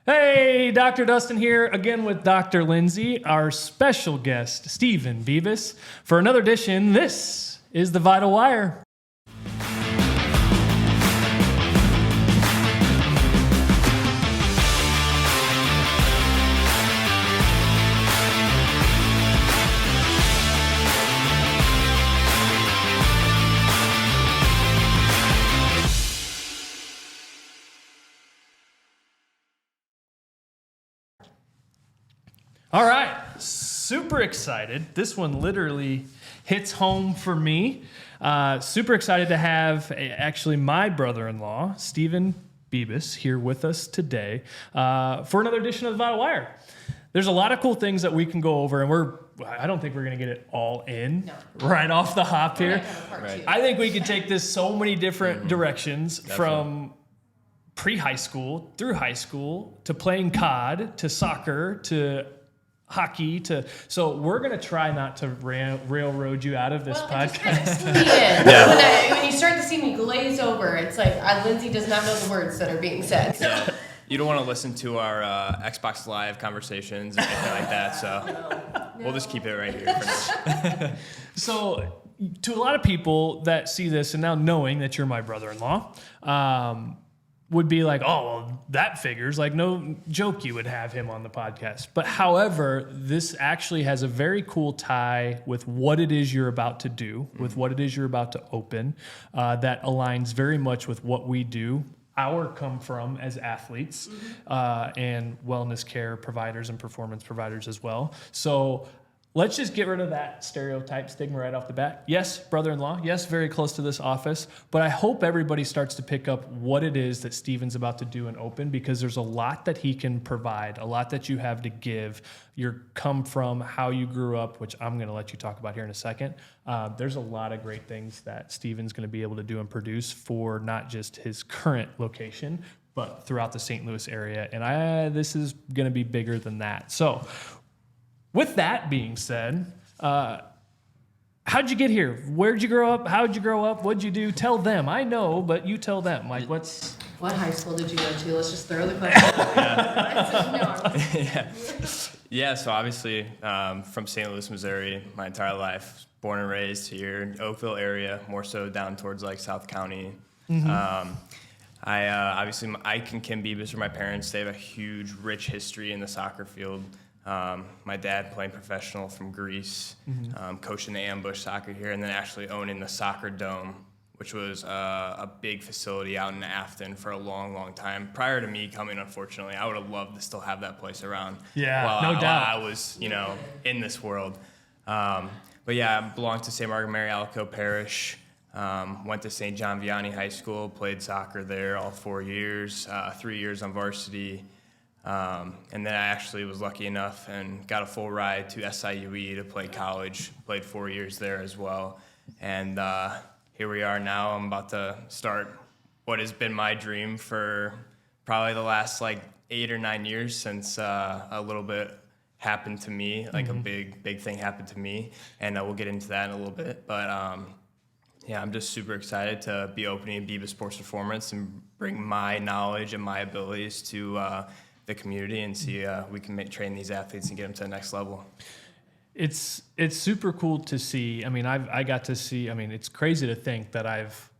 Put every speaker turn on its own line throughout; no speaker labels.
Hey, Dr. Dustin here, again with Dr. Lindsay, our special guest, Stephen Bibas. For another edition, this is The Vital Wire. All right, super excited. This one literally hits home for me. Super excited to have actually my brother-in-law, Stephen Bibas, here with us today for another edition of The Vital Wire. There's a lot of cool things that we can go over, and I don't think we're going to get it all in right off the hop here.
Right.
I think we could take this so many different directions from pre-high school through high school to playing COD to soccer to hockey so we're going to try not to railroad you out of this podcast.
When you start to see me glaze over, it's like Lindsay does not know the words that are being said. So.
Yeah. You don't want to listen to our Xbox Live conversations or anything like that, so we'll just keep it right here for now.
So to a lot of people that see this and now knowing that you're my brother-in-law, would be like, oh, well, that figures. Like, no joke you would have him on the podcast. But however, this actually has a very cool tie with what it is you're about to do, with what it is you're about to open, that aligns very much with what we do, come from as athletes, and wellness care providers and performance providers as well. So let's just get rid of that stereotype stigma right off the bat. Yes, brother-in-law. Yes, very close to this office. But I hope everybody starts to pick up what it is that Stephen's about to do and open, because there's a lot that he can provide, a lot that you have to give. Your come from, how you grew up, which I'm going to let you talk about here in a second. There's a lot of great things that Stephen's going to be able to do and produce for not just his current location, but throughout the St. Louis area. And this is going to be bigger than that. So with that being said, how'd you get here? Where'd you grow up? How'd you grow up? What'd you do? Tell them. I know, but you tell them. Like,
what high school did you go to? Let's just throw the question out there.
Yeah, so obviously from St. Louis, Missouri, my entire life, born and raised here in Oakville area, more so down towards like South County. Obviously, Ike and Kim Bibas are my parents. They have a huge, rich history in the soccer field. My dad playing professional from Greece, coaching the ambush soccer here, and then actually owning the soccer dome, which was a big facility out in Afton for a long, long time. Prior to me coming, unfortunately, I would have loved to still have that place around.
Yeah,
while
doubt.
I was, in this world. But yeah, I belonged to St. Margaret Mary Alaco Parish. Went to St. John Vianney High School, played soccer there all 4 years, 3 years on varsity. And then I actually was lucky enough and got a full ride to SIUE to play college, played 4 years there as well. And here we are now. I'm about to start what has been my dream for probably the last 8 or 9 years since a little bit happened to me, a big thing happened to me. And we'll get into that in a little bit. But yeah, I'm just super excited to be opening Bibas Sports Performance and bring my knowledge and my abilities to the community and see we can train these athletes and get them to the next level.
It's super cool to see. I mean, I got to see. I mean, it's crazy to think that I've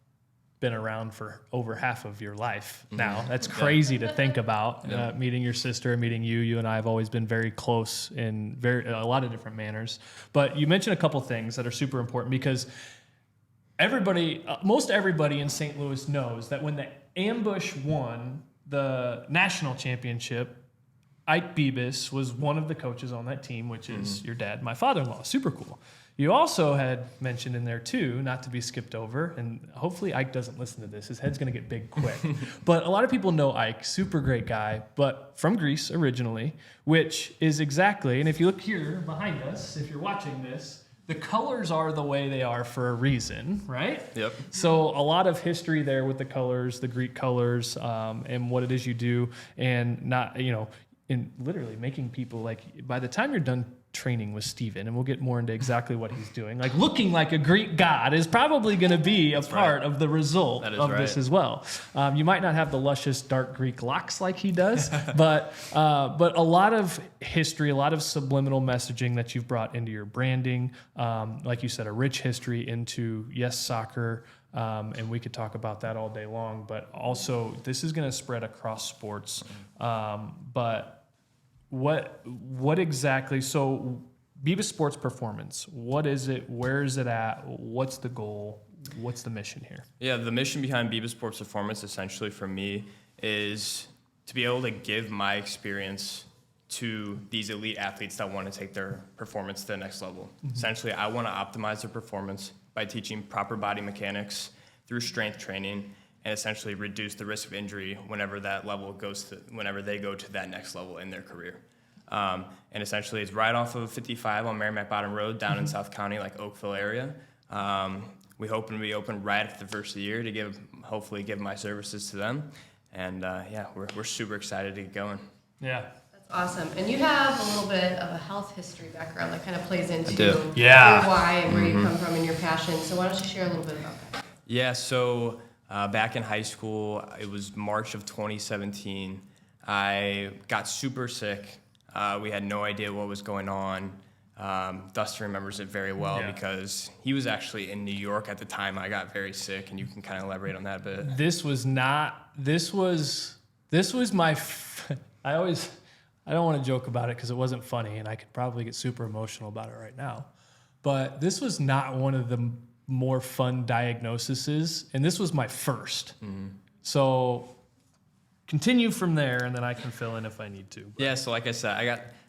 been around for over half of your life now. That's crazy to think about. Meeting your sister, meeting you. You and I have always been very close in a lot of different manners. But you mentioned a couple things that are super important because most everybody in St. Louis knows that when the Ambush won the national championship, Ike Bibas was one of the coaches on that team, which is your dad, my father-in-law. Super cool. You also had mentioned in there too, not to be skipped over, and hopefully Ike doesn't listen to this. His head's going to get big quick. But a lot of people know Ike, super great guy, but from Greece originally, which is exactly, and if you look here behind us, if you're watching this, the colors are the way they are for a reason, right?
Yep.
So a lot of history there with the colors, the Greek colors, and what it is you do, and not, in literally making people like, by the time you're done training with Steven, and we'll get more into exactly what he's doing, like looking like a Greek god is probably going to be a part of the result of this as well. You might not have the luscious dark Greek locks like he does, but a lot of history, a lot of subliminal messaging that you've brought into your branding. Like you said, a rich history into, yes, soccer, and we could talk about that all day long, but also this is going to spread across sports. But what exactly, so Bibas Sports Performance, what is it? Where is it at? What's the goal? What's the mission here?
Yeah, the mission behind Bibas Sports Performance essentially for me is to be able to give my experience to these elite athletes that want to take their performance to the next level. Essentially, I want to optimize their performance by teaching proper body mechanics through strength training and essentially reduce the risk of injury whenever that level whenever they go to that next level in their career. And essentially, it's right off of 55 on Merrimack Bottom Road down in South County, like Oakville area. We hope to be open right after the first of the year to hopefully give my services to them. And yeah, we're super excited to get going.
Yeah.
That's awesome. And you have a little bit of a health history background that kind of plays into
do.
your why and where you come from and your passion. So why don't you share a little bit about that?
Yeah, so back in high school, it was March of 2017. I got super sick. We had no idea what was going on. Dustin remembers it very well because he was actually in New York at the time I got very sick, and you can kind of elaborate on that a bit.
This was my, I don't want to joke about it because it wasn't funny, and I could probably get super emotional about it right now. But this was not one of the more fun diagnoses, and this was my first. So continue from there, and then I can fill in if I need to. But.
Yeah, so like I said,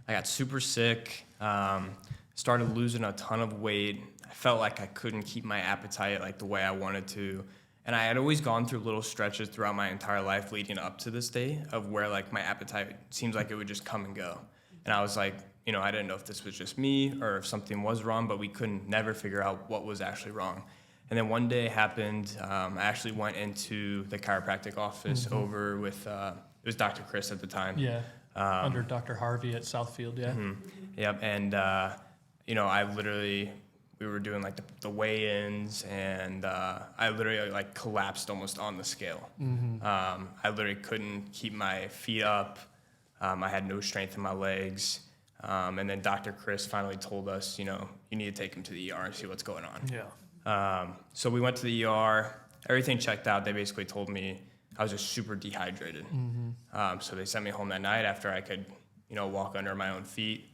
I got super sick, started losing a ton of weight. I felt like I couldn't keep my appetite like the way I wanted to. And I had always gone through little stretches throughout my entire life leading up to this day of where like my appetite seems like it would just come and go. And I was like, I didn't know if this was just me or if something was wrong, but we couldn't never figure out what was actually wrong. And then one day it happened, I actually went into the chiropractic office over with, it was Dr. Chris at the time.
Yeah, under Dr. Harvey at Southfield, yeah.
Yep, and, we were doing like the weigh-ins, and I literally like collapsed almost on the scale. I literally couldn't keep my feet up. I had no strength in my legs. And then Dr. Chris finally told us, you need to take him to the ER and see what's going on.
Yeah.
So we went to the ER. Everything checked out. They basically told me I was just super dehydrated. So they sent me home that night after I could, walk under my own feet.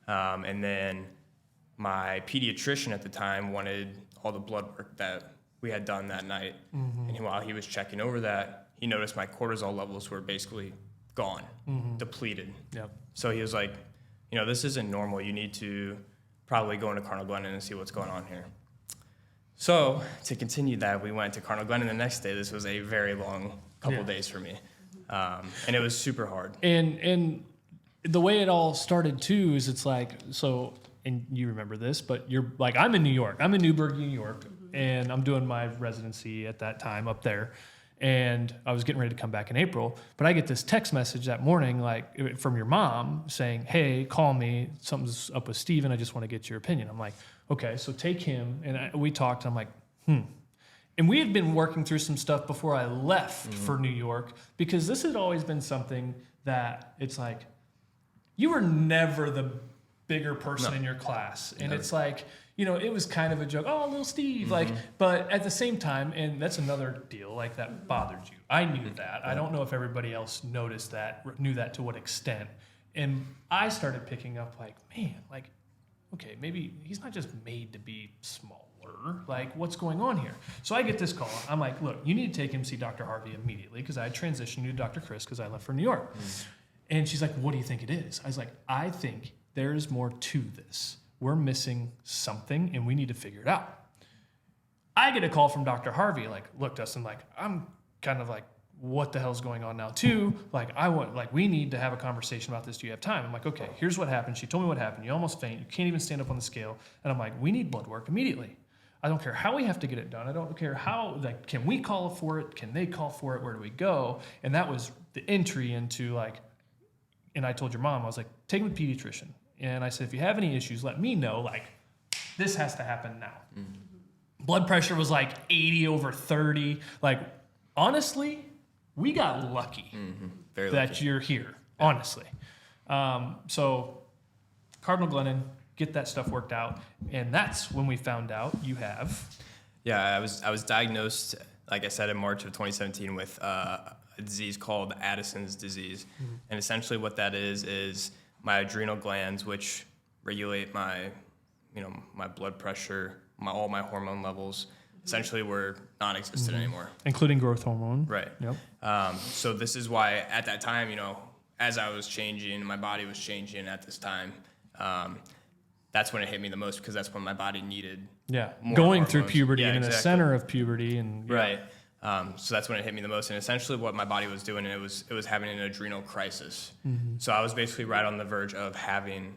And then my pediatrician at the time wanted all the blood work that we had done that night. And while he was checking over that, he noticed my cortisol levels were basically gone, depleted.
Yep.
So he was like, this isn't normal. You need to probably go into Cardinal Glennon and see what's going on here. So to continue that, we went to Cardinal Glennon the next day. This was a very long couple days for me. And it was super hard.
And the way it all started too is it's like, so, and you remember this, but you're like, I'm in New York. I'm in Newburgh, New York, and I'm doing my residency at that time up there. And I was getting ready to come back in April, but I get this text message that morning, like from your mom saying, hey, call me. Something's up with Steven. I just want to get your opinion. I'm like, okay, so take him. And we talked. I'm like, And we had been working through some stuff before I left for New York, because this had always been something that it's like, you were never the bigger person in your class. And it's like, it was kind of a joke. Oh, little Steve. But at the same time, and that's another deal, like that bothered you. I knew that. I don't know if everybody else noticed that, knew that to what extent. And I started picking up like, man, like, okay, maybe he's not just made to be smaller. Like, what's going on here? So I get this call. I'm like, look, you need to take him see Dr. Harvey immediately, because I had transitioned to Dr. Chris because I left for New York. And she's like, what do you think it is? I was like, I think there's more to this. We're missing something, and we need to figure it out. I get a call from Dr. Harvey, like, look, Dustin, like, I'm kind of like, what the hell's going on now, too? Like, we need to have a conversation about this. Do you have time? I'm like, okay, here's what happened. She told me what happened. You almost faint. You can't even stand up on the scale. And I'm like, we need blood work immediately. I don't care how we have to get it done. I don't care how, like, can we call for it? Can they call for it? Where do we go? And that was the entry into, like, and I told your mom, I was like, take him to the pediatrician. And I said, if you have any issues, let me know. Like, this has to happen now. Blood pressure was like 80/30. Like, honestly, we got lucky
Very
that
lucky.
you're here, honestly. So Cardinal Glennon, get that stuff worked out. And that's when we found out you have.
Yeah, I was diagnosed, like I said, in March of 2017 with a disease called Addison's disease. And essentially what that is my adrenal glands, which regulate my blood pressure, all my hormone levels, essentially were non-existent anymore.
Including growth hormone.
Right.
Yep.
So this is why at that time, as I was changing, my body was changing at this time. That's when it hit me the most because that's when my body needed more
going through
hormones.
puberty
Yeah,
and in the
exactly.
center of puberty and
Right. So that's when it hit me the most. And essentially what my body was doing, it was having an adrenal crisis. So I was basically right on the verge of having,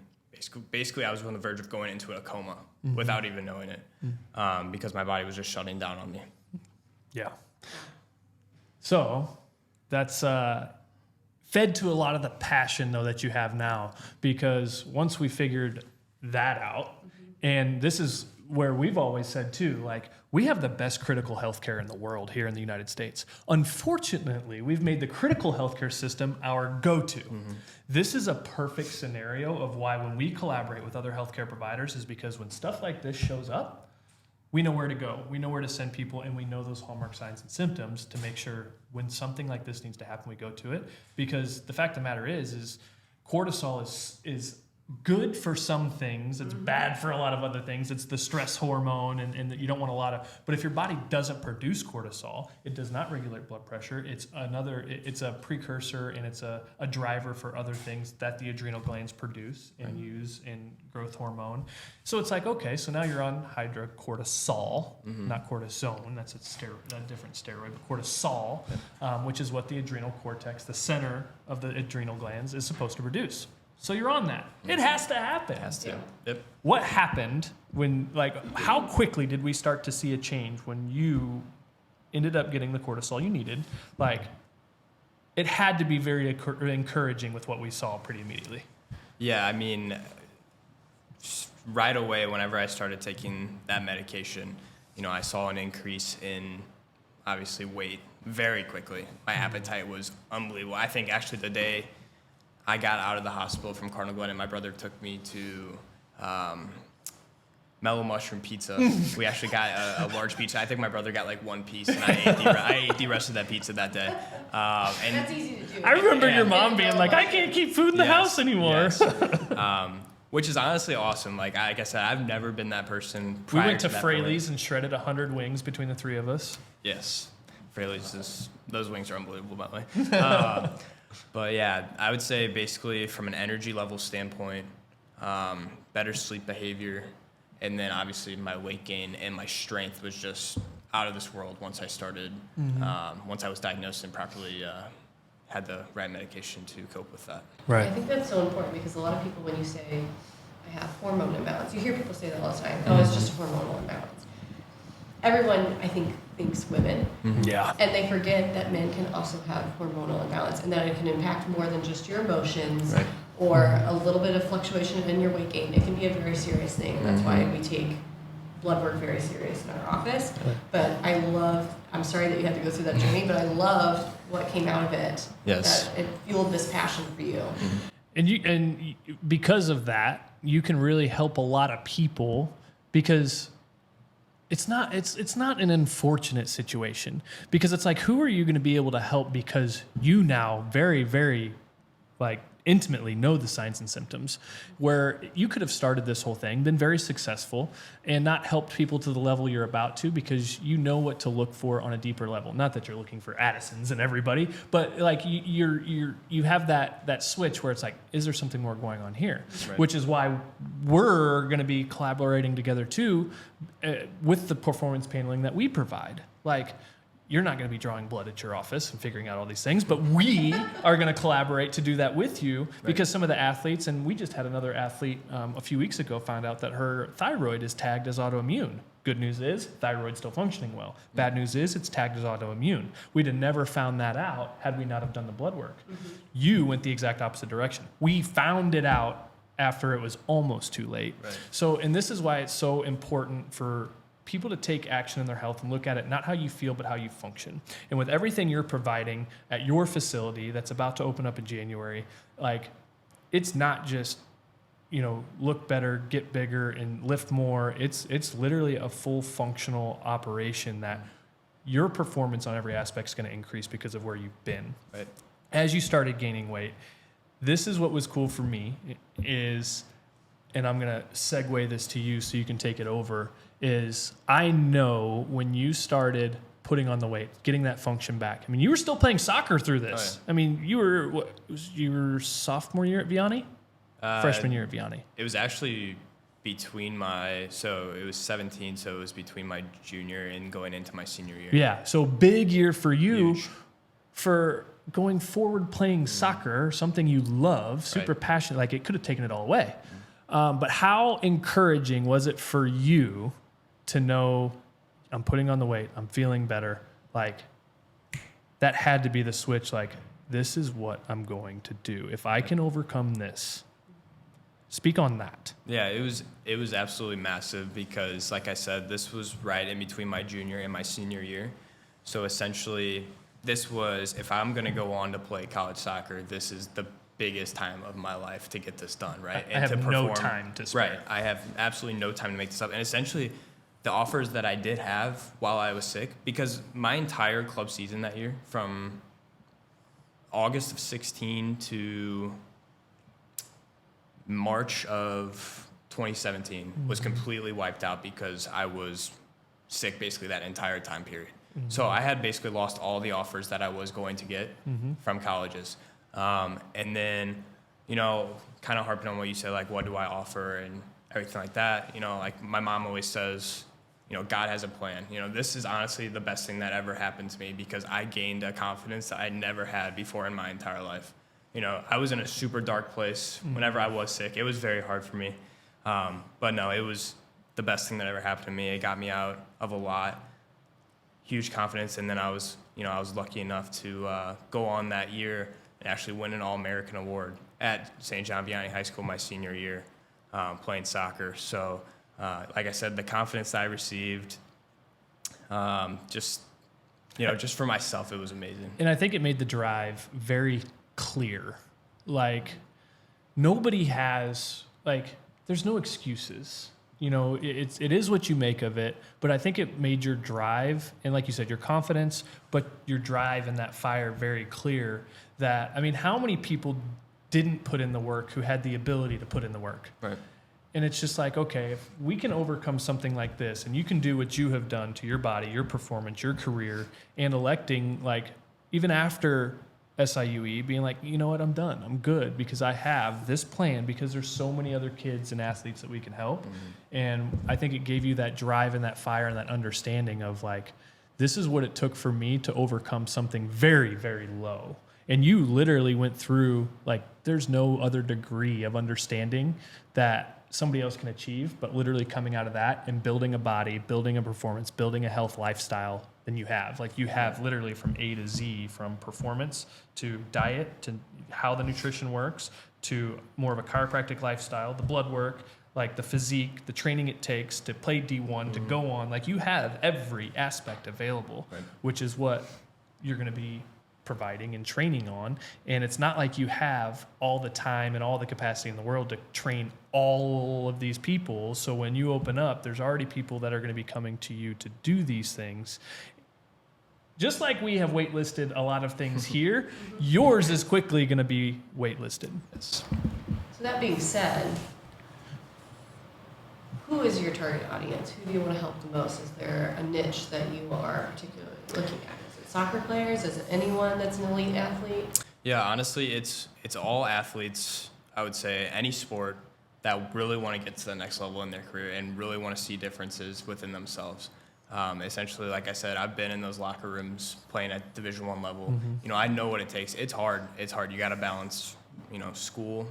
basically I was on the verge of going into a coma without even knowing it because my body was just shutting down on me.
Yeah. So that's fed to a lot of the passion, though, that you have now, because once we figured that out, and this is where we've always said, too, like, we have the best critical healthcare in the world here in the United States. Unfortunately, we've made the critical healthcare system our go-to. This is a perfect scenario of why when we collaborate with other healthcare providers is because when stuff like this shows up, we know where to go. We know where to send people, and we know those hallmark signs and symptoms to make sure when something like this needs to happen, we go to it. Because the fact of the matter is cortisol is good for some things. It's bad for a lot of other things. It's the stress hormone, and you don't want a lot of. But if your body doesn't produce cortisol, it does not regulate blood pressure. It's a precursor, and it's a driver for other things that the adrenal glands produce and use in growth hormone. So it's like, okay, so now you're on hydrocortisol, not cortisone. That's a different steroid, but cortisol, which is what the adrenal cortex, the center of the adrenal glands, is supposed to produce. So you're on that. It has to happen.
It has to. Yep.
What happened when, how quickly did we start to see a change when you ended up getting the cortisol you needed? It had to be very encouraging with what we saw pretty immediately.
Yeah, I mean, right away, whenever I started taking that medication, I saw an increase in, obviously, weight very quickly. My appetite was unbelievable. I think actually the day I got out of the hospital from Cardinal Glennon, my brother took me to Mellow Mushroom Pizza. We actually got a large pizza. I think my brother got one piece, and I ate the rest of that pizza that day. And
That's easy to do.
I remember your mom being like, I can't keep food in the house anymore.
Yes. Which is honestly awesome. Like I said, I've never been that person
We
prior
went to
that
Fraley's
point.
and shredded 100 wings between the three of us.
Yes. Fraley's, those wings are unbelievable, by the way. But yeah, I would say basically from an energy level standpoint, better sleep behavior, and then obviously my weight gain and my strength was just out of this world once I started, once I was diagnosed and properly had the right medication to cope with that.
I think that's so important because a lot of people, when you say, I have hormone imbalance, you hear people say that all the time, oh, it's just a hormonal imbalance. Everyone, I think, thinks women.
Yeah.
And they forget that men can also have hormonal imbalance and that it can impact more than just your emotions or a little bit of fluctuation in your weight gain. It can be a very serious thing. That's why we take blood work very serious in our office. But I'm sorry that you had to go through that journey, but I loved what came out of it.
Yes.
That it fueled this passion for you.
And because of that, you can really help a lot of people because it's not an unfortunate situation, because it's like, who are you going to be able to help because you now very, very intimately know the signs and symptoms, where you could have started this whole thing, been very successful, and not helped people to the level you're about to because you know what to look for on a deeper level. Not that you're looking for Addisons and everybody, but you have that switch where it's like, is there something more going on here?
Right.
Which is why we're going to be collaborating together too with the performance paneling that we provide. You're not going to be drawing blood at your office and figuring out all these things, but we are going to collaborate to do that with you because some of the athletes, and we just had another athlete a few weeks ago found out that her thyroid is tagged as autoimmune. Good news is thyroid's still functioning well. Bad news is it's tagged as autoimmune. We'd have never found that out had we not have done the blood work. You went the exact opposite direction. We found it out after it was almost too late.
Right.
So, and this is why it's so important for people to take action in their health and look at it not how you feel, but how you function. And with everything you're providing at your facility that's about to open up in January, like, it's not just, you know, look better, get bigger, and lift more. It's literally a full functional operation that your performance on every aspect is going to increase because of where you've been.
Right.
As you started gaining weight, this is what was cool for me is, and I'm going to segue this to you so you can take it over, is I know when you started putting on the weight, getting that function back. I mean, you were still playing soccer through this.
Oh, yeah.
I mean, you were sophomore year at Vianney? Freshman year at Vianney.
It was actually so it was 17, so it was between my junior and going into my senior year.
Yeah, so big year for you.
Huge.
For going forward playing soccer, something you love, super
Right.
passionate, like it could have taken it all away. But how encouraging was it for you to know I'm putting on the weight, I'm feeling better? Like, that had to be the switch. Like, this is what I'm going to do. If I can overcome this, speak on that.
Yeah, it was absolutely massive because, like I said, this was right in between my junior and my senior year. So essentially, this was, if I'm going to go on to play college soccer, this is the biggest time of my life to get this done, right?
I have no time to spare.
Right, I have absolutely no time to make this up. And essentially, the offers that I did have while I was sick, because my entire club season that year, from August of 16 to March of 2017, was completely wiped out because I was sick basically that entire time period. So I had basically lost all the offers that I was going to get from colleges. And then, you know, kind of harping on what you said, like, what do I offer and everything like that. You know, like my mom always says, you know, God has a plan. You know, this is honestly the best thing that ever happened to me because I gained a confidence that I never had before in my entire life. You know, I was in a super dark place whenever I was sick. It was very hard for me. But no, it was the best thing that ever happened to me. It got me out of a lot. Huge confidence. And then I was lucky enough to go on that year and actually win an All-American award at St. John Vianney High School my senior year playing soccer. So, like I said, the confidence that I received, just for myself, it was amazing.
And I think it made the drive very clear. Like, nobody has, like, there's no excuses. You know, it is what you make of it, but I think it made your drive, and like you said, your confidence, but your drive and that fire very clear that, I mean, how many people didn't put in the work who had the ability to put in the work?
Right.
And it's just like, okay, if we can overcome something like this and you can do what you have done to your body, your performance, your career, and electing, like, even after SIUE, being like, you know what, I'm done. I'm good because I have this plan because there's so many other kids and athletes that we can help. And I think it gave you that drive and that fire and that understanding of, like, this is what it took for me to overcome something very, very low. And you literally went through, like, there's no other degree of understanding that somebody else can achieve, but literally coming out of that and building a body, building a performance, building a health lifestyle than you have. Like, you have literally from A to Z, from performance to diet to how the nutrition works to more of a chiropractic lifestyle, the blood work, like the physique, the training it takes to play D1, to go on. Like, you have every aspect available, which is what you're going to be providing and training on. And it's not like you have all the time and all the capacity in the world to train all of these people. So when you open up, there's already people that are going to be coming to you to do these things. Just like we have waitlisted a lot of things here, yours is quickly going to be waitlisted.
So that being said, who is your target audience? Who do you want to help the most? Is there a niche that you are particularly looking at? Is it soccer players? Is it anyone that's an elite athlete?
Yeah, honestly, it's all athletes, I would say, any sport that really want to get to the next level in their career and really want to see differences within themselves. Essentially, like I said, I've been in those locker rooms playing at Division I level. You know, I know what it takes. It's hard. You got to balance, you know, school,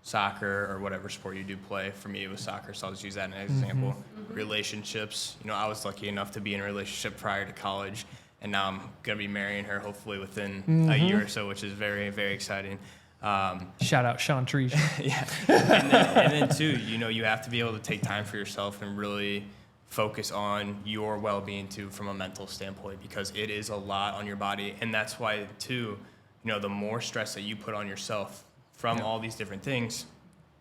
soccer or whatever sport you do play. For me, it was soccer, so I'll just use that as an example. Relationships. I was lucky enough to be in a relationship prior to college, and now I'm going to be marrying her hopefully within a year or so, which is very, very exciting.
Shout out Sean Trees.
Yeah. And then too, you have to be able to take time for yourself and really focus on your well-being too from a mental standpoint, because it is a lot on your body. And that's why too, the more stress that you put on yourself from all these different things,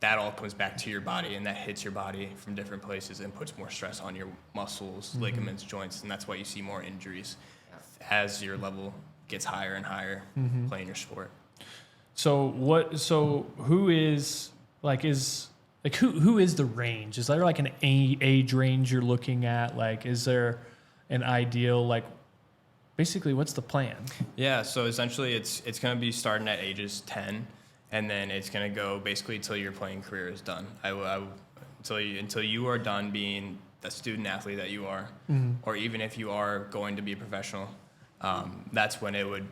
that all comes back to your body, and that hits your body from different places and puts more stress on your muscles, ligaments, joints. And that's why you see more injuries as your level gets higher and higher playing your sport.
So who is the range? Is there like an age range you're looking at? Like, is there an ideal, like, basically what's the plan? Yeah.
So essentially it's going to be starting at ages 10, and then it's going to go basically until your playing career is done. Until you are done being the student athlete that you are, or even if you are going to be a professional, that's when it would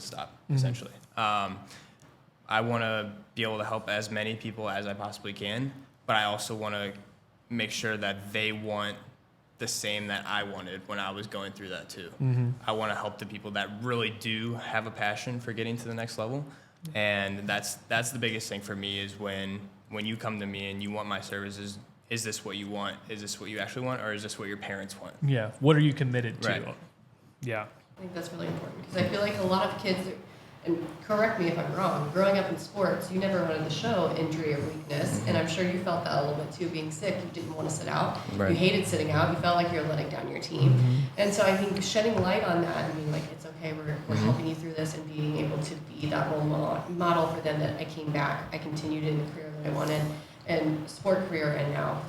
stop essentially. I want to be able to help as many people as I possibly can, but I also want to make sure that they want the same that I wanted when I was going through that too. I want to help the people that really do have a passion for getting to the next level, and that's the biggest thing for me is when you come to me and you want my services. Is this what you want? Is this what you actually want, or is this what your parents want?
Yeah. What are you committed to?
Right.
Yeah.
I think that's really important, because I feel like a lot of kids, and correct me if I'm wrong, growing up in sports, you never wanted to show injury or weakness, and I'm sure you felt that a little bit too, being sick. You didn't want to sit out.
Right.
You hated sitting out. You felt like you were letting down your team. And so I think shedding light on that and being like, it's okay, we're helping you through this, and being able to be that role model for them, that I came back, I continued in the career that I wanted, and sport career, and now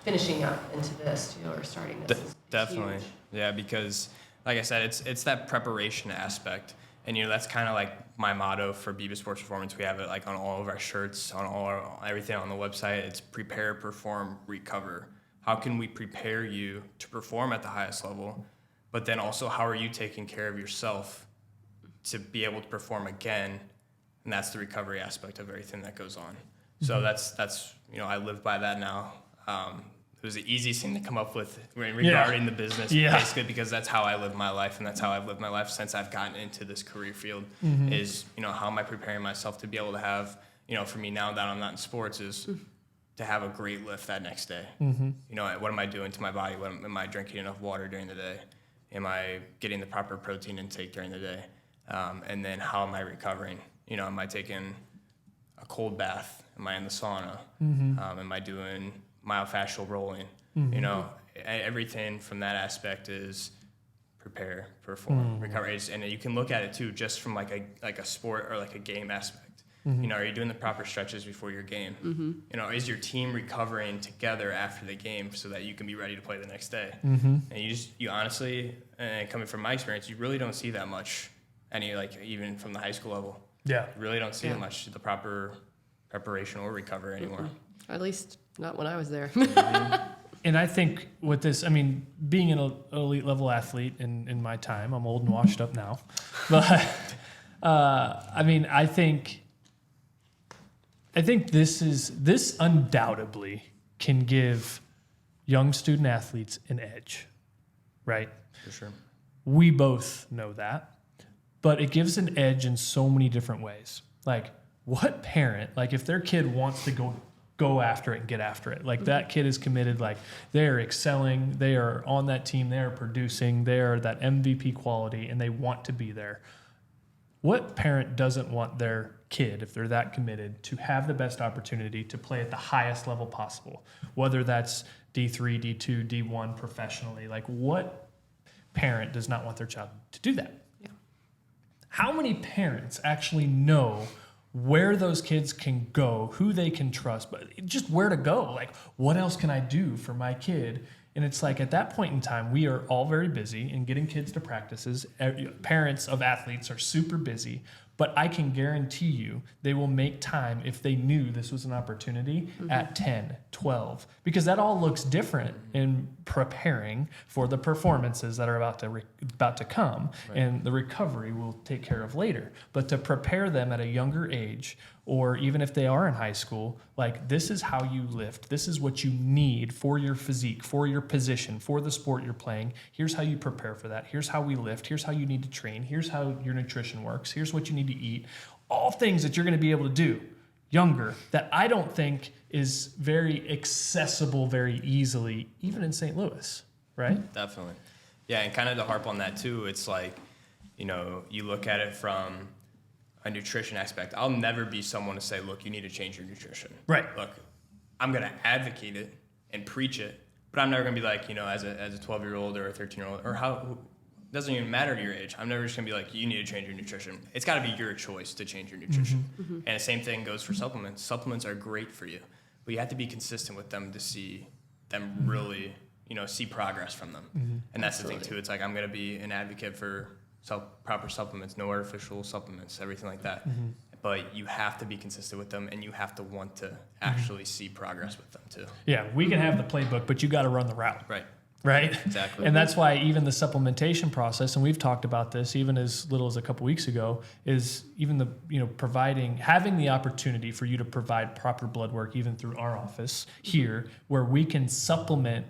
finishing up into this, or starting this.
Definitely.
Huge.
Yeah, because like I said, it's that preparation aspect. And that's kind of like my motto for Bibas Sports Performance. We have it like on all of our shirts, on everything on the website. It's prepare, perform, recover. How can we prepare you to perform at the highest level? But then also, how are you taking care of yourself to be able to perform again? And that's the recovery aspect of everything that goes on. So that's I live by that now. It was the easiest thing to come up with regarding the business, basically, because that's how I live my life, and that's how I've lived my life since I've gotten into this career field. Is how am I preparing myself to be able to have, for me now that I'm not in sports, is to have a great lift that next day. What am I doing to my body? Am I drinking enough water during the day? Am I getting the proper protein intake during the day? And then how am I recovering? Am I taking a cold bath? Am I in the sauna? Am I doing myofascial rolling? Everything from that aspect is prepare, perform, recover. And you can look at it too, just from like a sport or like a game aspect. Are you doing the proper stretches before your game? Is your team recovering together after the game so that you can be ready to play the next day? And you honestly, and coming from my experience, you really don't see that much, even from the high school level.
Yeah.
You really don't see that much, the proper preparation or recovery anymore.
At least not when I was there.
And I think with this, being an elite level athlete in my time, I'm old and washed up now, but I think this undoubtedly can give young student athletes an edge, right?
For sure.
We both know that, but it gives an edge in so many different ways. Like, what parent, like if their kid wants to go after it and get after it, like that kid is committed, like they are excelling, they are on that team, they are producing, they are that MVP quality, and they want to be there. What parent doesn't want their kid, if they're that committed, to have the best opportunity to play at the highest level possible, whether that's D3, D2, D1 professionally? Like, what parent does not want their child to do that?
Yeah.
How many parents actually know where those kids can go, who they can trust, but just where to go? Like, what else can I do for my kid? And it's like, at that point in time, we are all very busy in getting kids to practices. Parents of athletes are super busy, but I can guarantee you they will make time if they knew this was an opportunity at 10, 12, because that all looks different in preparing for the performances that are about to come, and the recovery we'll take care of later. But to prepare them at a younger age, or even if they are in high school, like this is how you lift. This is what you need for your physique, for your position, for the sport you're playing. Here's how you prepare for that. Here's how we lift. Here's how you need to train. Here's how your nutrition works. Here's what you need to eat. All things that you're going to be able to do younger that I don't think is very accessible very easily, even in St. Louis, right?
Definitely. Yeah, and kind of to harp on that too, it's like, you know, you look at it from a nutrition aspect. I'll never be someone to say, look, you need to change your nutrition.
Right.
Look, I'm going to advocate it and preach it, but I'm never going to be like, you know, as a 12-year-old or a 13-year-old or it doesn't even matter to your age. I'm never just going to be like, you need to change your nutrition. It's got to be your choice to change your nutrition. And the same thing goes for supplements. Supplements are great for you, but you have to be consistent with them to see them really, you know, see progress from them. And that's the thing too. It's like, I'm going to be an advocate for proper supplements, no artificial supplements, everything like that. But you have to be consistent with them, and you have to want to actually see progress with them too.
Yeah, we can have the playbook, but you got to run the route. Right?
Exactly.
And that's why even the supplementation process, and we've talked about this even as little as a couple weeks ago, is even the, you know, having the opportunity for you to provide proper blood work even through our office here, where we can supplement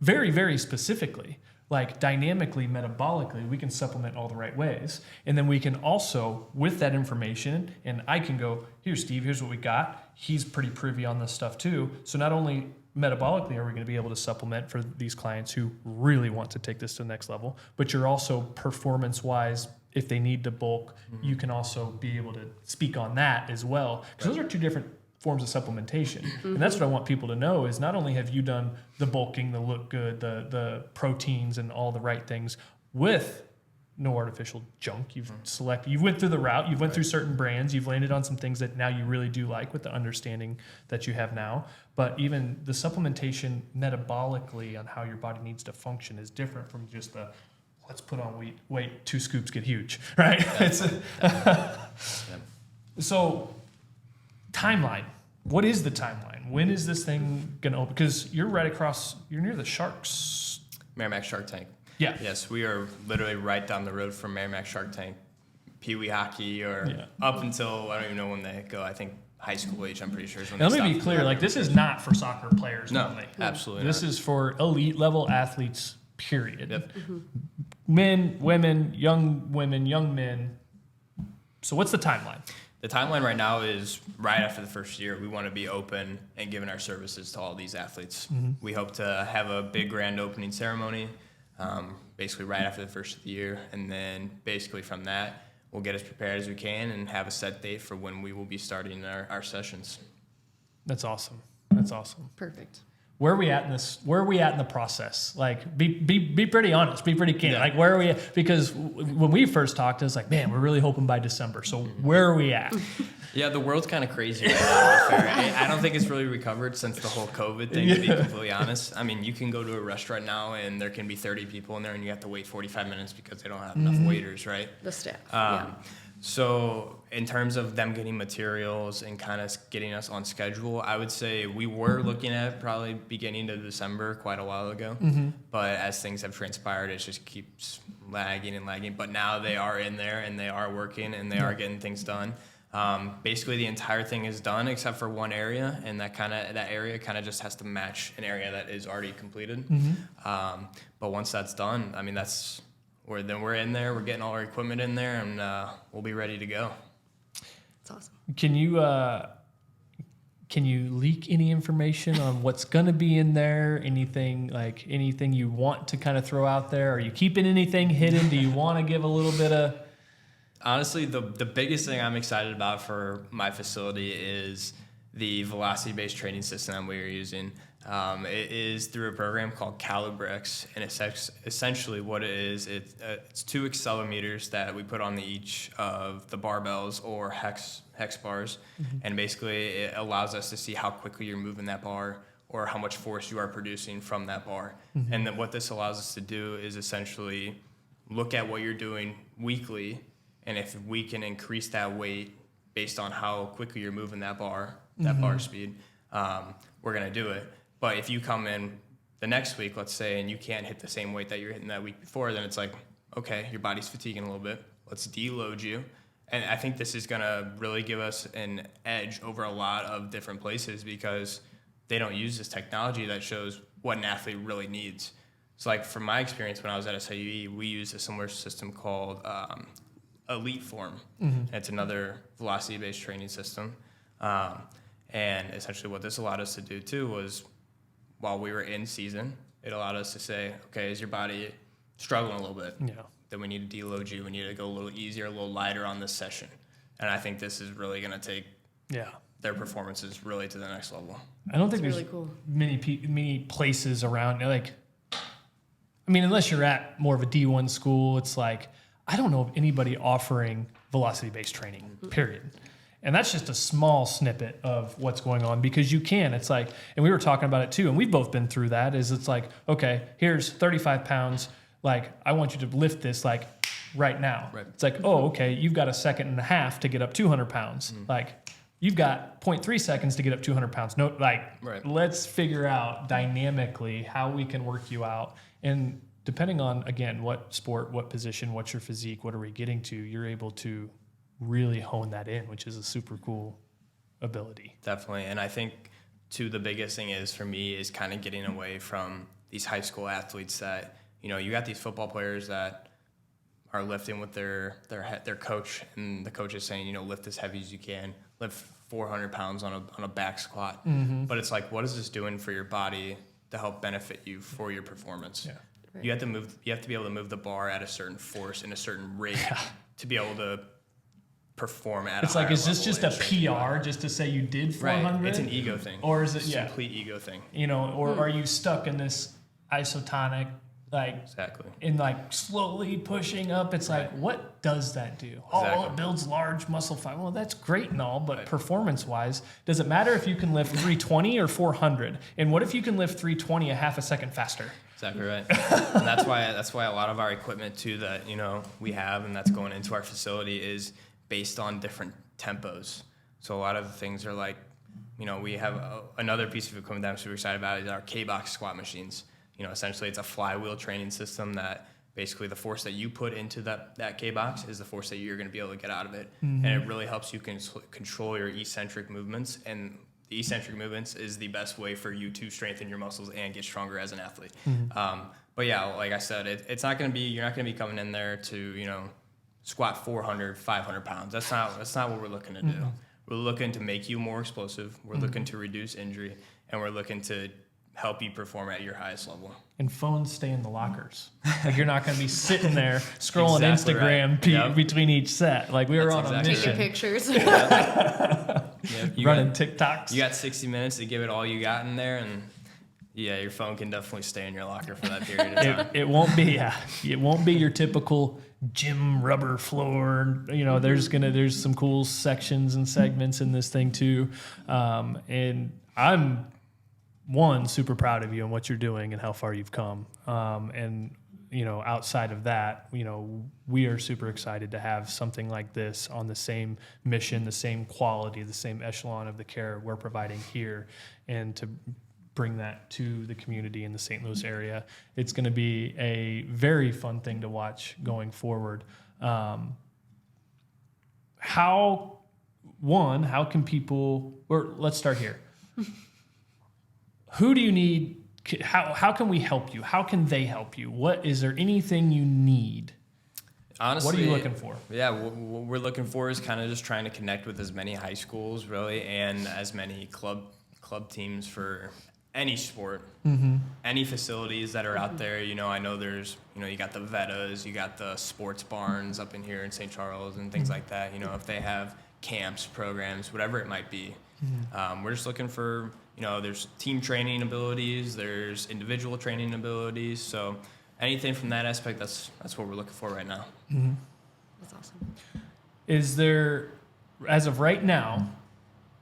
very, very specifically, like dynamically, metabolically, we can supplement all the right ways. And then we can also, with that information, and I can go, here, Steve, here's what we got. He's pretty privy on this stuff too. So not only metabolically are we going to be able to supplement for these clients who really want to take this to the next level, but you're also performance-wise, if they need to bulk, you can also be able to speak on that as well. Because those are two different forms of supplementation. And that's what I want people to know is not only have you done the bulking, the look good, the proteins and all the right things with no artificial junk. You've went through the route, you've went through certain brands, you've landed on some things that now you really do like with the understanding that you have now. But even the supplementation metabolically on how your body needs to function is different from just the let's put on weight, 2 scoops get huge, right? So timeline. What is the timeline? When is this thing going to open? Because you're near the Sharks.
Merrimack Shark Tank.
Yeah.
Yes, we are literally right down the road from Merrimack Shark Tank. Pee Wee hockey up until, I don't even know when they go, I think high school age, I'm pretty sure is when
Now,
they
let me
stop.
be clear, like this is not for soccer players only.
Absolutely
This
not.
is for elite level athletes, period.
Yep.
Men, women, young men. So what's the timeline?
The timeline right now is right after the first year. We want to be open and giving our services to all these athletes. We hope to have a big grand opening ceremony, basically right after the first of the year. And then basically from that, we'll get as prepared as we can and have a set date for when we will be starting our sessions.
That's awesome. That's awesome.
Perfect.
Where are we at in this? Where are we at in the process? Like, be pretty honest. Be pretty candid.
Yeah.
Like, where are we at? Because when we first talked, it was like, man, we're really hoping by December. So where are we at?
Yeah, the world's kind of crazy right now, to be fair. I don't think it's really recovered since the whole COVID thing, to be completely honest. I mean, you can go to a restaurant now and there can be 30 people in there and you have to wait 45 minutes because they don't have enough waiters, right?
The staff.
So in terms of them getting materials and kind of getting us on schedule, I would say we were looking at probably beginning of December quite a while ago. But as things have transpired, it just keeps lagging and lagging. But now they are in there and they are working and they are getting things done. Basically, the entire thing is done except for one area, and that area kind of just has to match an area that is already completed. But once that's done, I mean, we're in there, we're getting all our equipment in there, and we'll be ready to go.
That's awesome.
Can you leak any information on what's going to be in there? Anything you want to kind of throw out there? Are you keeping anything hidden? Do you want to give a little bit of?
Honestly, the biggest thing I'm excited about for my facility is the velocity-based training system that we are using. It is through a program called Calibrex, and it's essentially what it is. It's 2 accelerometers that we put on each of the barbells or hex bars, and basically it allows us to see how quickly you're moving that bar or how much force you are producing from that bar. And then what this allows us to do is essentially look at what you're doing weekly, and if we can increase that weight based on how quickly you're moving that bar speed, we're going to do it. But if you come in the next week, let's say, and you can't hit the same weight that you're hitting that week before, then it's like, okay, your body's fatiguing a little bit. Let's deload you, And I think this is going to really give us an edge over a lot of different places because they don't use this technology that shows what an athlete really needs. So like from my experience when I was at SIUE, we used a similar system called Elite Form. It's another velocity-based training system. And essentially what this allowed us to do too was while we were in season, it allowed us to say, okay, is your body struggling a little bit?
Yeah.
Then we need to deload you. We need to go a little easier, a little lighter on this session. And I think this is really going to take their performances really to the next level.
I don't think
It's
there's
really cool.
many places around. Like, I mean, unless you're at more of a D1 school, it's like, I don't know of anybody offering velocity-based training, period. And that's just a small snippet of what's going on because you can. It's like, and we were talking about it too, and we've both been through that, is it's like, okay, here's 35 pounds. Like, I want you to lift this like right now.
Right.
It's like, oh, okay, you've got a second and a half to get up 200 pounds. Like, you've got 0.3 seconds to get up 200 pounds. No, like, let's figure out dynamically how we can work you out. And depending on, again, what sport, what position, what's your physique, what are we getting to, you're able to really hone that in, which is a super cool ability.
Definitely. And I think, too, the biggest thing is for me is kind of getting away from these high school athletes that, you know, you got these football players that are lifting with their coach, and the coach is saying, you know, lift as heavy as you can, lift 400 pounds on a back squat. But it's like, what is this doing for your body to help benefit you for your performance?
Yeah.
Right.
You have to be able to move the bar at a certain force in a certain rate to be able to perform at
It's
a higher
like, is this
level
just a PR just to say you did 400?
Right. It's an ego thing.
Or is it,
It's a complete ego thing.
you know, or are you stuck in this isotonic, like,
Exactly.
in like slowly pushing up? It's like, what does that do? Oh, well, it builds large muscle fiber. Well, that's great and all, but performance-wise, does it matter if you can lift 320 or 400? And what if you can lift 320 a half a second faster?
Exactly right. And that's why a lot of our equipment too that, you know, we have and that's going into our facility is based on different tempos. So a lot of the things are like, you know, we have another piece of equipment that I'm super excited about is our K-box squat machines. You know, essentially it's a flywheel training system that basically the force that you put into that K-box is the force that you're going to be able to get out of it. And it really helps you control your eccentric movements, and the eccentric movements is the best way for you to strengthen your muscles and get stronger as an athlete. But yeah, like I said, it's not going to be, you're not going to be coming in there to, you know, squat 400, 500 pounds. That's not what we're looking to do. We're looking to make you more explosive. We're looking to reduce injury, and we're looking to help you perform at your highest level.
And phones stay in the lockers. Like, you're not going to be sitting there scrolling
Exactly
Instagram
right.
between each set. Like, we were on a mission.
Taking pictures.
You
Running
got,
TikToks.
you got 60 minutes to give it all you got in there, and yeah, your phone can definitely stay in your locker for that period of time.
It won't be your typical gym rubber floor. You know, there's some cool sections and segments in this thing too. And I'm super proud of you and what you're doing and how far you've come. And, you know, outside of that, you know, we are super excited to have something like this on the same mission, the same quality, the same echelon of the care we're providing here, and to bring that to the community in the St. Louis area. It's going to be a very fun thing to watch going forward. How can people, or let's start here. Who do you need? How can we help you? How can they help you? Is there anything you need?
Honestly,
what are you looking for?
Yeah, what we're looking for is kind of just trying to connect with as many high schools, really, and as many club teams for any sport, any facilities that are out there. You know, I know there's, you know, you got the Vetas, you got the sports barns up in here in St. Charles and things like that. You know, if they have camps, programs, whatever it might be. We're just looking for, you know, there's team training abilities, there's individual training abilities. So anything from that aspect, that's what we're looking for right now.
That's awesome.
Is there, as of right now,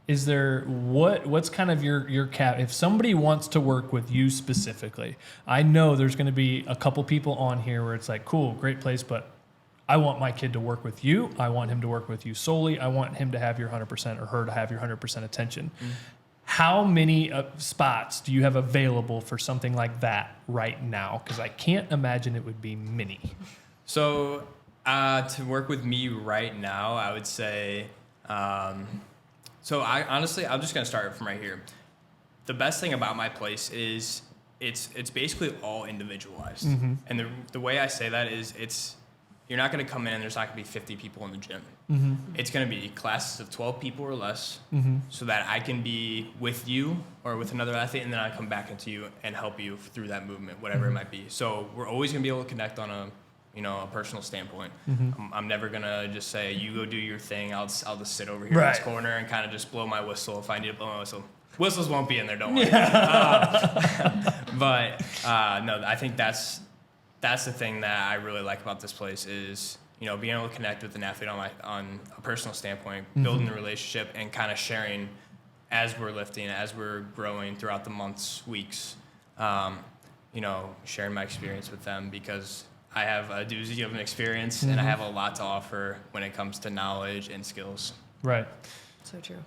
is there what's kind of your cap? If somebody wants to work with you specifically, I know there's going to be a couple people on here where it's like, cool, great place, but I want my kid to work with you. I want him to work with you solely. I want him to have your 100% or her to have your 100% attention. How many spots do you have available for something like that right now? Because I can't imagine it would be many.
So To work with me right now, I would say, so I'm just going to start from right here. The best thing about my place is it's basically all individualized.
Mm-hmm.
And the way I say that is you're not going to come in and there's not going to be 50 people in the gym.
Mm-hmm.
It's going to be classes of 12 people or less,
Mm-hmm.
so that I can be with you or with another athlete, and then I come back into you and help you through that movement, whatever it might be. So we're always going to be able to connect on a personal standpoint.
Mm-hmm.
I'm never going to just say, you go do your thing, I'll just sit over here in
Right.
this corner and kind of just blow my whistle if I need to blow my whistle. Whistles won't be in there, don't worry. But no, I think that's the thing that I really like about this place is, being able to connect with an athlete on a personal standpoint, building a relationship, and kind of sharing as we're lifting, as we're growing throughout the months, weeks, sharing my experience with them, because I have a doozy of an experience and I have a lot to offer when it comes to knowledge and skills.
Right.
So true.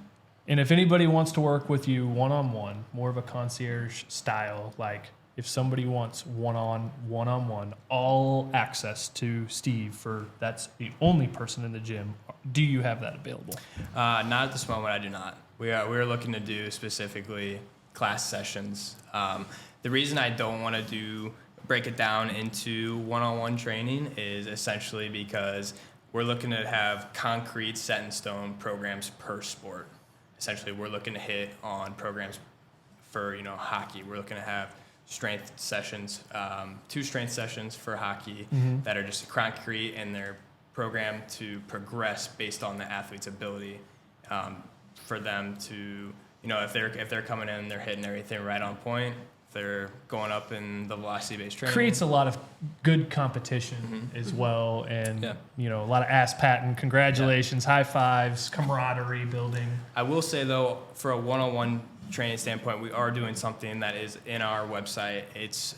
And if anybody wants to work with you one-on-one, more of a concierge style, like if somebody wants one-on-one, all access to Steve that's the only person in the gym, do you have that available?
Not at this moment, I do not. We're looking to do specifically class sessions. The reason I don't want to break it down into one-on-one training is essentially because we're looking to have concrete, set in stone programs per sport. Essentially, we're looking to hit on programs for hockey. We're looking to have strength sessions, 2 strength sessions for hockey that are just concrete, and they're programmed to progress based on the athlete's ability, for them to, if they're coming in and they're hitting everything right on point, they're going up in the velocity-based training.
Creates a lot of good competition as well, and a lot of ass patting, congratulations, high fives, camaraderie building.
I will say though, for a one-on-one training standpoint, we are doing something that is in our website. It's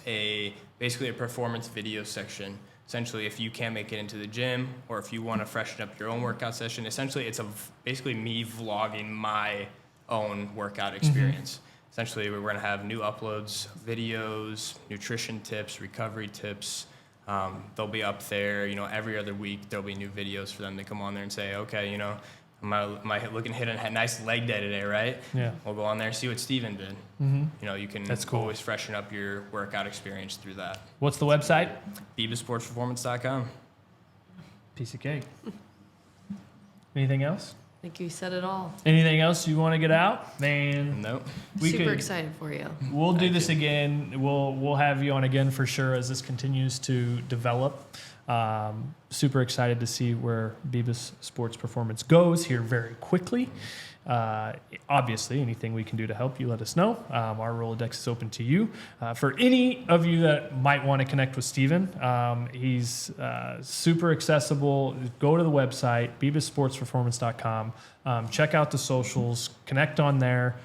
basically a performance video section. Essentially, if you can't make it into the gym, or if you want to freshen up your own workout session, essentially it's basically me vlogging my own workout experience. Essentially, we're going to have new uploads, videos, nutrition tips, recovery tips. They'll be up there, every other week. There'll be new videos for them to come on there and say, okay, am I looking to hit a nice leg day today, right?
Yeah.
We'll go on there and see what Steven did. You can
That's cool.
always freshen up your workout experience through that.
What's the website?
Bibasportsperformance.com.
Piece of cake. Anything else?
I think you said it all.
Anything else you want to get out? Man,
Nope.
Super excited for you.
We'll do this again. We'll have you on again for sure as this continues to develop. Super excited to see where Bibas Sports Performance goes here very quickly. Obviously, anything we can do to help you, let us know. Our Rolodex is open to you. For any of you that might want to connect with Steven, he's super accessible. Go to the website, bibasportsperformance.com. Check out the socials. Connect on there.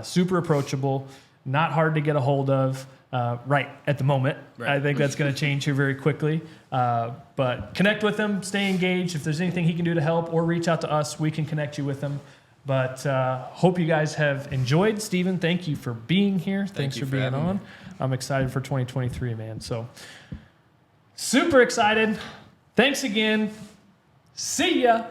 Super approachable. Not hard to get a hold of. Right at the moment. Right. I think that's going to change here very quickly. But connect with him, stay engaged. If there's anything he can do to help, or reach out to us, we can connect you with him. But hope you guys have enjoyed. Steven, thank you for being here. Thanks for being on. I'm excited for 2023, man. So super excited. Thanks again. See ya.